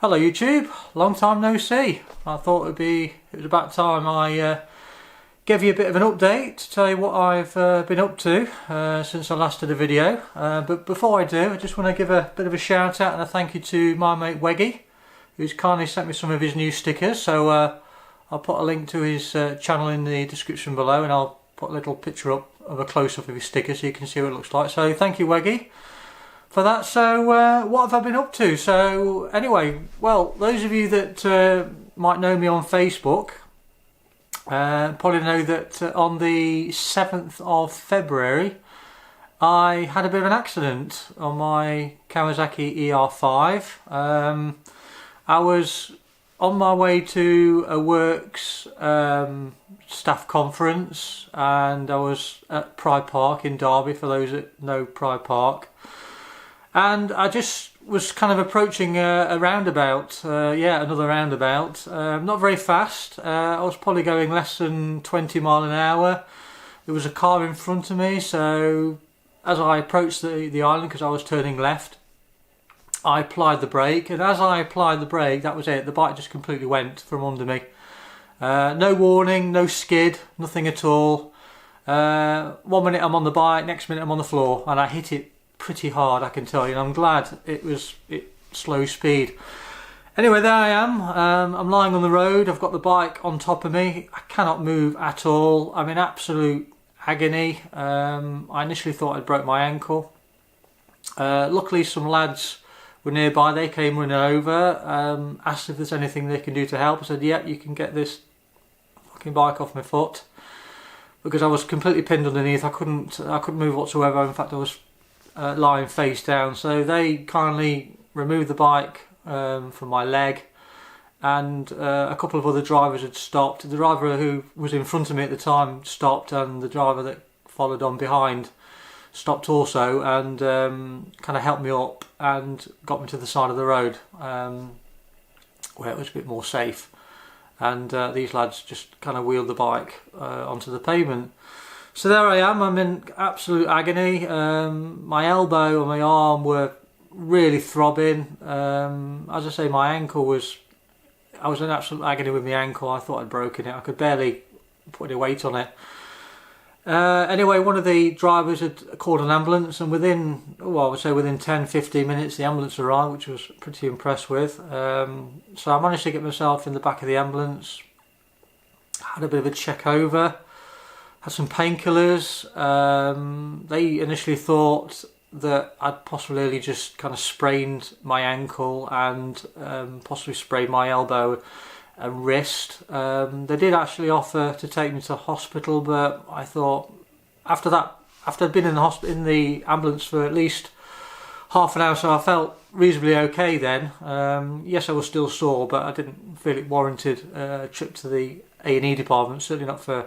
Hello YouTube, long time no see. I thought it was about time I gave you a bit of an update to tell you what I've been up to since I last did a video. But before I do, I just want to give a bit of a shout out and a thank you to my mate Weggy, who's kindly sent me some of his new stickers. So I'll put a link to his channel in the description below, and I'll put a little picture up of a close-up of his sticker so you can see what it looks like. So thank you Weggy for that. So what have I been up to? So anyway, well, those of you that might know me on Facebook probably know that on the 7th of February I had a bit of an accident on my Kawasaki ER5. I was on my way to a works staff conference, and I was at Pride Park in Derby, for those that know Pride Park. And I just was kind of approaching a roundabout, another roundabout, not very fast. I was probably going less than 20 miles an hour. There was a car in front of me, so as I approached the island, because I was turning left, I applied the brake, and as I applied the brake, that was it. The bike just completely went from under me. No warning, no skid, nothing at all. 1 minute I'm on the bike, next minute I'm on the floor, and I hit it pretty hard, I can tell you, and I'm glad it was slow speed. Anyway, there I am. I'm lying on the road. I've got the bike on top of me. I cannot move at all. I'm in absolute agony. I initially thought I'd broke my ankle. Luckily some lads were nearby. They came running over, asked if there's anything they can do to help. I said, yeah, you can get this fucking bike off my foot, because I was completely pinned underneath. I couldn't move whatsoever. In fact, I was lying face down. So they kindly removed the bike from my leg, and a couple of other drivers had stopped. The driver who was in front of me at the time stopped, and the driver that followed on behind stopped also, and kind of helped me up and got me to the side of the road where it was a bit more safe. And these lads just kind of wheeled the bike onto the pavement. So there I am. I'm in absolute agony. My elbow and my arm were really throbbing. As I say, my ankle I was in absolute agony with my ankle. I thought I'd broken it. I could barely put any weight on it. Anyway, one of the drivers had called an ambulance, and within 10-15 minutes the ambulance arrived, which I was pretty impressed with. So I managed to get myself in the back of the ambulance, had a bit of a check over, had some painkillers. They initially thought that I'd possibly just kind of sprained my ankle and possibly sprained my elbow and wrist. They did actually offer to take me to hospital, but I thought after I'd been in the ambulance for at least half an hour, so I felt reasonably okay then. Yes, I was still sore, but I didn't feel it warranted a trip to the A&E department, certainly not for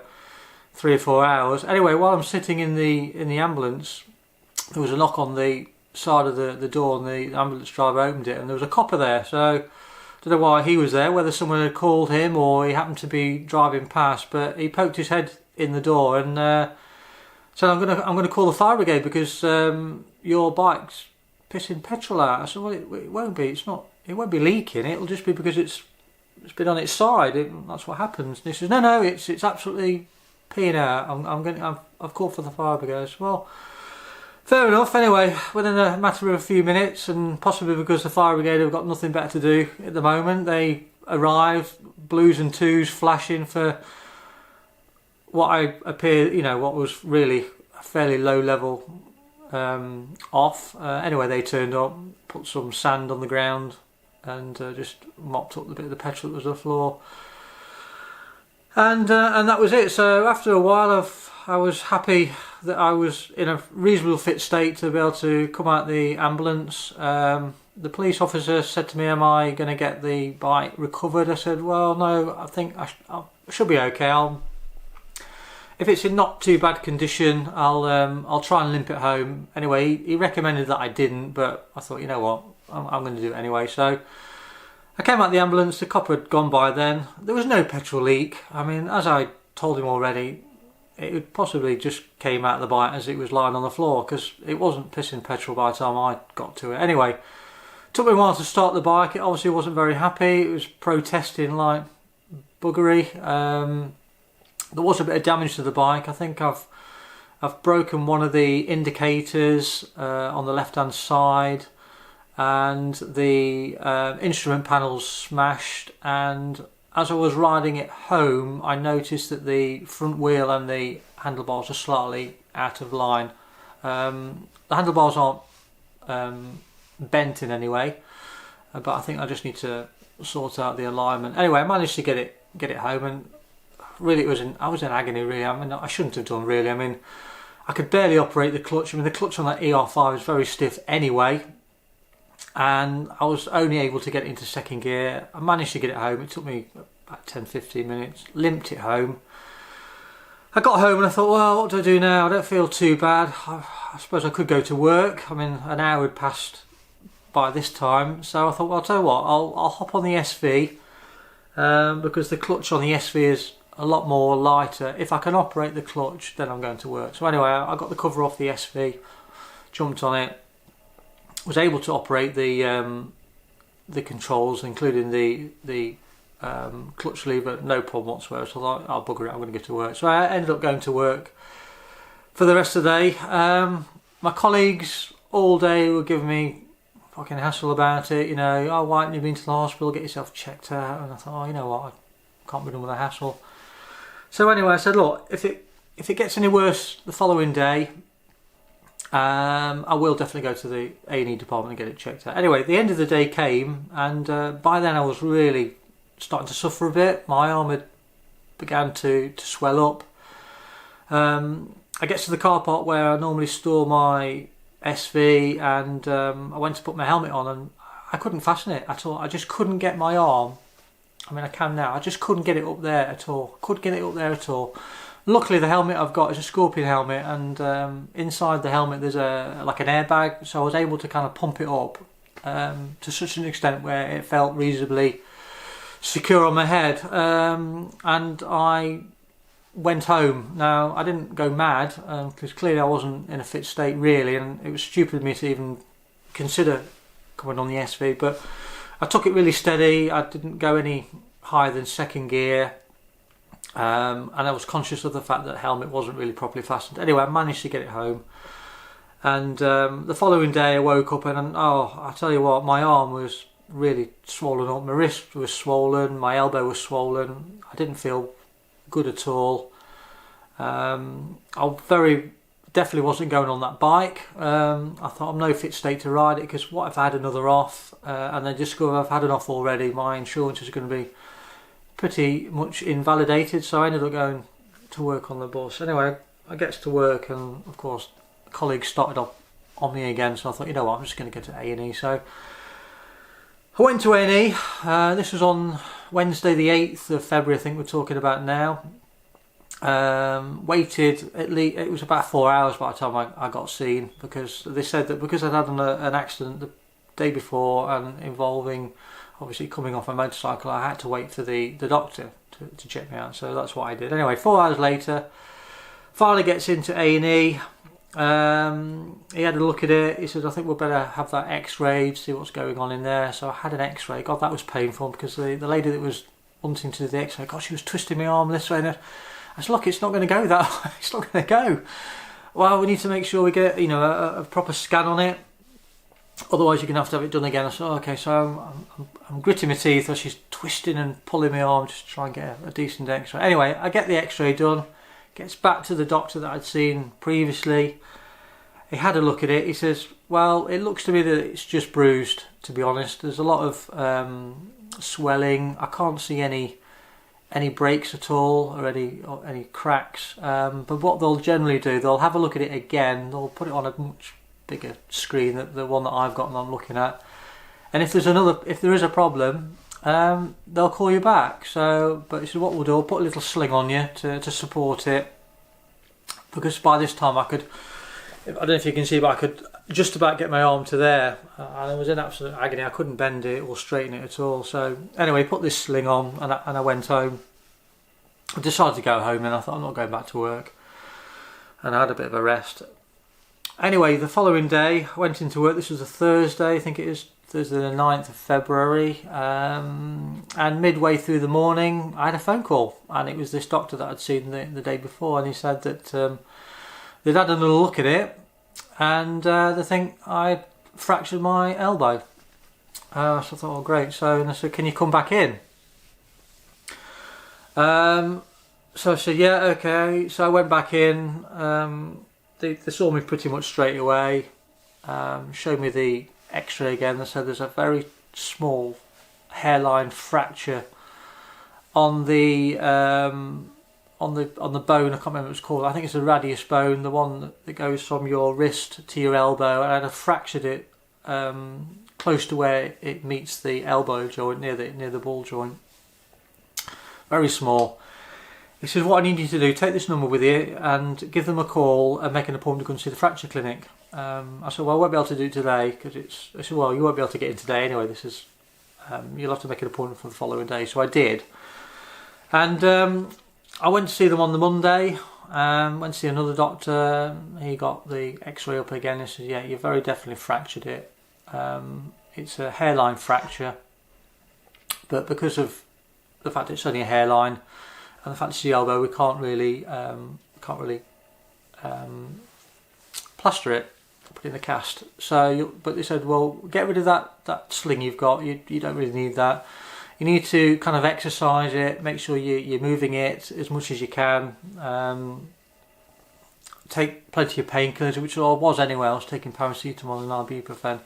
3 or 4 hours. Anyway, while I'm sitting in the ambulance, there was a knock on the side of the door, and the ambulance driver opened it, and there was a copper there. So I don't know why he was there, whether someone had called him or he happened to be driving past, but he poked his head in the door and said, I'm gonna call the fire brigade because your bike's pissing petrol out. I said, well, it won't be. It won't be leaking. It'll just be because it's been on its side. That's what happens. And he says, no, it's absolutely peeing out. I've called for the fire brigade. I said, well, fair enough. Anyway, within a matter of a few minutes, and possibly because the fire brigade have got nothing better to do at the moment, they arrived, blues and twos flashing for what what was really a fairly low level off. Anyway, they turned up, put some sand on the ground, and just mopped up the bit of the petrol that was on the floor. And that was it. So after a while, I was happy that I was in a reasonable fit state to be able to come out the ambulance. The police officer said to me, am I going to get the bike recovered? I said, well, no, I think I should be okay. If it's in not too bad condition, I'll try and limp it home. Anyway, he recommended that I didn't, but I thought, you know what, I'm going to do it anyway. So I came out the ambulance. The copper had gone by then. There was no petrol leak. I mean, as I told him already, it possibly just came out of the bike as it was lying on the floor, because it wasn't pissing petrol by the time I got to it. Anyway, Took me a while to start the bike. It obviously wasn't very happy. It was protesting like buggery. There was a bit of damage to the bike. I think I've broken one of the indicators on the left hand side, and the instrument panel's smashed, and as I was riding it home I noticed that the front wheel and the handlebars are slightly out of line. The handlebars aren't bent in any way, but I think I just need to sort out the alignment. Anyway, I managed to get it home, and really I was in agony really. I mean, I shouldn't have done really. I mean, I could barely operate the clutch. I mean, the clutch on that ER5 is very stiff anyway, and I was only able to get it into second gear. I managed to get it home. It took me about 10-15 minutes. Limped it home. I got home and I thought, well, what do I do now? I don't feel too bad. I suppose I could go to work. I mean, an hour had passed by this time, so I thought, well, I'll tell you what, I'll hop on the SV, because the clutch on the SV is a lot more lighter. If I can operate the clutch, then I'm going to work. So anyway, I got the cover off the SV, jumped on it, was able to operate the controls, including the clutch lever, no problem whatsoever. So I thought, I'll bugger it, I'm going to go to work. So I ended up going to work for the rest of the day. My colleagues all day were giving me fucking hassle about it, you know, oh, why haven't you been to the hospital, get yourself checked out? And I thought, oh, you know what, I can't be done with a hassle. So anyway, I said, look, if it gets any worse the following day, I will definitely go to the A&E department and get it checked out. Anyway, the end of the day came, and by then I was really starting to suffer a bit. My arm had began to swell up. I get to the car park where I normally store my SV, and I went to put my helmet on, and I couldn't fasten it at all. I just couldn't get my arm. I mean, I can now. I just couldn't get it up there at all. Couldn't get it up there at all. Luckily, the helmet I've got is a Scorpion helmet, and inside the helmet there's like an airbag, so I was able to kind of pump it up to such an extent where it felt reasonably secure on my head. And I went home. Now, I didn't go mad, because clearly I wasn't in a fit state really, and it was stupid of me to even consider coming on the SV, but I took it really steady. I didn't go any higher than second gear, and I was conscious of the fact that the helmet wasn't really properly fastened. Anyway, I managed to get it home, and the following day I woke up and oh, I tell you what, my arm was really swollen up, my wrist was swollen, my elbow was swollen. I didn't feel good at all. I very definitely wasn't going on that bike. I thought, I'm no fit state to ride it, because what if I had another off, and they discover I've had an off already, my insurance is going to be pretty much invalidated. So I ended up going to work on the bus. Anyway, I get to work, and of course colleagues started up on me again, so I thought, you know what, I'm just going to go to A&E. So I went to A&E. This was on Wednesday the 8th of February, I think we're talking about now. Waited at least, it was about 4 hours by the time I got seen, because they said that because I'd had an accident the day before, and involving obviously coming off a motorcycle, I had to wait for the doctor to check me out. So that's what I did. Anyway, 4 hours later, finally gets into A&E. He had a look at it. He said, I think we'd better have that x-rayed, see what's going on in there. So I had an x-ray. God, that was painful, because the lady that was wanting to do the x-ray, God, she was twisting my arm this way and that. I said, look, it's not going to go that way. It's not going to go. Well, we need to make sure we get, you know, a proper scan on it. Otherwise, you're going to have it done again. I said, oh, okay, so I'm gritting my teeth as she's twisting and pulling my arm just to try and get a decent x-ray. Anyway, I get the x-ray done. Gets back to the doctor that I'd seen previously. He had a look at it. He says, well, it looks to me that it's just bruised, to be honest. There's a lot of swelling. I can't see any breaks at all, or any cracks. But what they'll generally do, they'll have a look at it again. They'll put it on a much bigger screen than the one that I've got and I'm looking at. And if there is a problem, they'll call you back. So, but he said, what we'll do, I'll put a little sling on you to support it, because by this time I don't know if you can see, but I could just about get my arm to there, and I was in absolute agony. I couldn't bend it or straighten it at all. So anyway, put this sling on, and I went home. I decided to go home, and I thought, I'm not going back to work, and I had a bit of a rest. Anyway, the following day I went into work. This was a Thursday, I think it is Thursday the 9th of February, and midway through the morning I had a phone call, and it was this doctor that I'd seen the day before, and he said that they'd had another look at it, and they think I fractured my elbow. So I thought, oh great, so I said, can you come back in? So I said, yeah, okay. So I went back in. They saw me pretty much straight away. Showed me the X-ray again. They said there's a very small hairline fracture on the bone. I can't remember what it's called. I think it's a radius bone, the one that goes from your wrist to your elbow. And I fractured it close to where it meets the elbow joint, near the ball joint. Very small. He says, what I need you to do, take this number with you and give them a call and make an appointment to go and see the fracture clinic. I said, well, I won't be able to do it today, because I said, well, you won't be able to get in today anyway. This is, you'll have to make an appointment for the following day. So I did. And I went to see them on the Monday, went to see another doctor. He got the X-ray up again and said, yeah, you very definitely fractured it. It's a hairline fracture, but because of the fact it's only a hairline, and the fact it's the elbow, we can't really plaster it, put it in a cast. So, but they said, well, get rid of that sling you've got. You don't really need that. You need to kind of exercise it, make sure you're moving it as much as you can. Take plenty of painkillers, which I was anyway. I was taking paracetamol and ibuprofen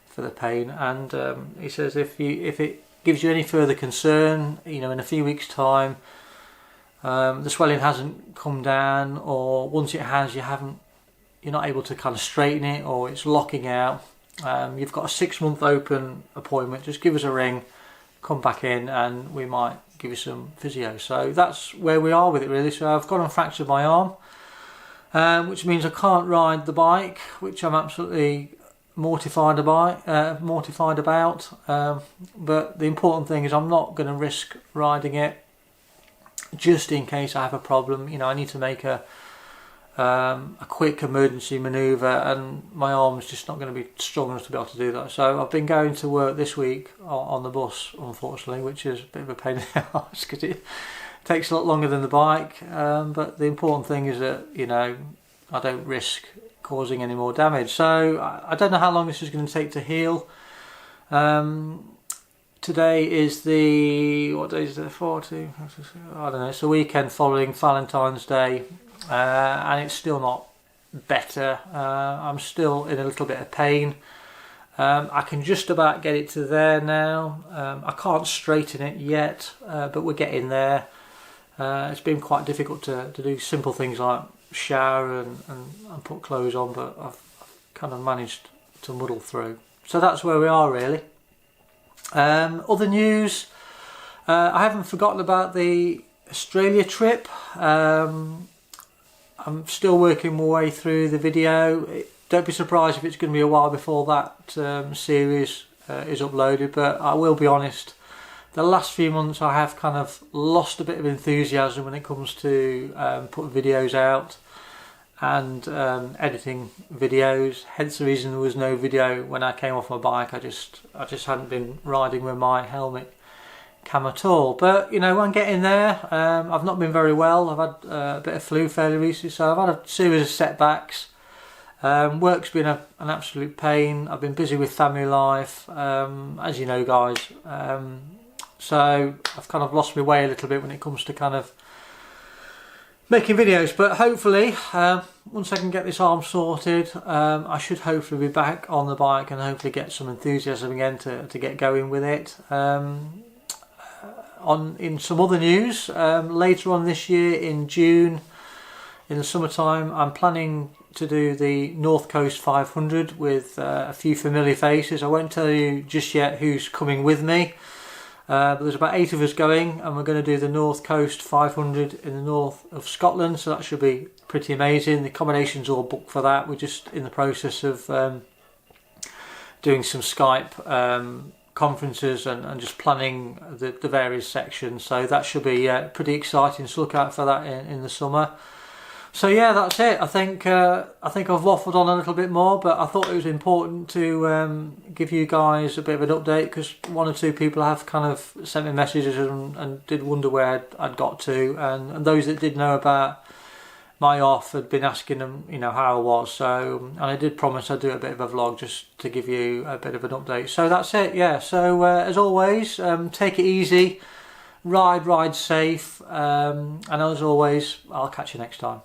for the pain. And he says, if it gives you any further concern, in a few weeks' time, the swelling hasn't come down, or once it has, you're not able to kind of straighten it, or it's locking out, you've got a 6-month open appointment. Just give us a ring, come back in, and we might give you some physio. So that's where we are with it, really. So I've gone and fractured my arm, which means I can't ride the bike, which I'm absolutely mortified about. But the important thing is I'm not going to risk riding it just in case I have a problem. I need to make a quick emergency manoeuvre, and my arm's just not going to be strong enough to be able to do that. So I've been going to work this week on the bus, unfortunately, which is a bit of a pain in the arse because it takes a lot longer than the bike. But the important thing is that I don't risk causing any more damage. So I don't know how long this is going to take to heal. Today is what day is it? I don't know. It's the weekend following Valentine's Day, and it's still not better. I'm still in a little bit of pain. I can just about get it to there now. I can't straighten it yet, but we're getting there. It's been quite difficult to do simple things like shower and put clothes on, but I've kind of managed to muddle through. So that's where we are, really. Other news, I haven't forgotten about the Australia trip. I'm still working my way through the video. Don't be surprised if it's going to be a while before that series is uploaded, but I will be honest, the last few months I have kind of lost a bit of enthusiasm when it comes to putting videos out and editing videos. Hence the reason there was no video when I came off my bike. I just hadn't been riding with my helmet cam at all. But I'm getting there. I've not been very well. I've had a bit of flu fairly recently, so I've had a series of setbacks. Work's been an absolute pain. I've been busy with family life, as you know, guys. So I've kind of lost my way a little bit when it comes to kind of making videos, but hopefully once I can get this arm sorted, I should hopefully be back on the bike and hopefully get some enthusiasm again to get going with it. In some other news, later on this year in June, in the summertime, I'm planning to do the North Coast 500 with a few familiar faces. I won't tell you just yet who's coming with me. But there's about 8 of us going, and we're going to do the North Coast 500 in the north of Scotland, so that should be pretty amazing. The accommodation's all booked for that. We're just in the process of doing some Skype conferences and just planning the various sections, so that should be pretty exciting, so look out for that in the summer. So yeah, that's it. I think I've waffled on a little bit more, but I thought it was important to give you guys a bit of an update, because one or two people have kind of sent me messages and did wonder where I'd got to, and those that did know about my off had been asking them, you know, how I was. So, and I did promise I'd do a bit of a vlog just to give you a bit of an update. So that's it, yeah. So as always, take it easy, ride safe, and as always, I'll catch you next time.